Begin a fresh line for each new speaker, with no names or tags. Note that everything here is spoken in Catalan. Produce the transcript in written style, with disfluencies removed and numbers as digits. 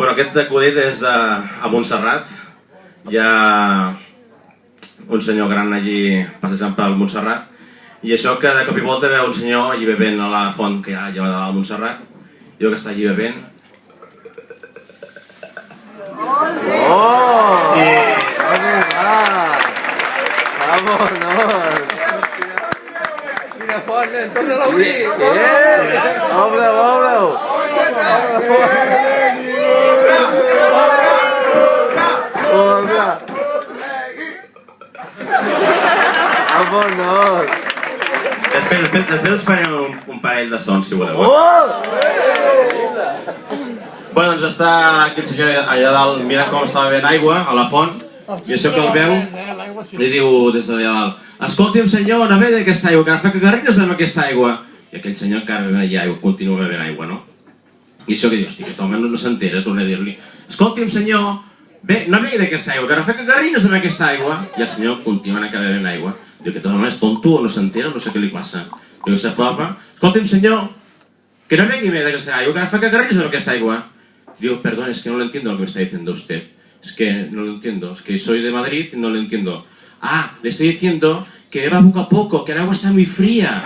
Bueno, aquest acudit és a Montserrat. Hi ha un senyor gran allí passejant pel Montserrat i això que de cop i volta veu un senyor allí bevent a la font que hi ha allà a Montserrat i veu que està allí bevent.
¡Vámonos! Mira, Juan, entonces lo vi. ¡Óbralo, óbralo! ¡Obra! ¡Vámonos!
Després us farem un parell de sons, si voleu. Bueno, doncs està aquest senyor allà dalt mirant com està bevent aigua a la font i això que el veu li diu des d'allà dalt: escolti'm senyor, no ve d'aquesta aigua, que ara fa cagarrines amb aquesta aigua. I aquell senyor encara bevent allà aigua, continua bevent aigua, no? I això que diu, hosti, aquest home no s'entera, torna a dir-li: escolti'm senyor, no ve d'aquesta aigua, que ara fa cagarrines amb aquesta aigua. I el senyor continua encara bevent aigua. Diu, aquest home és tonto o no s'entera, no sé què li passa. Diu, s'apropa: escolti'm senyor, que no vengui d'aquesta aigua, que ara fa cagarrines amb aquesta aigua. Digo, perdón, es que no lo entiendo lo que me está diciendo usted. Es que no lo entiendo, es que soy de Madrid y no lo entiendo. Ah, le estoy diciendo que beba poco a poco, que el agua está muy fría.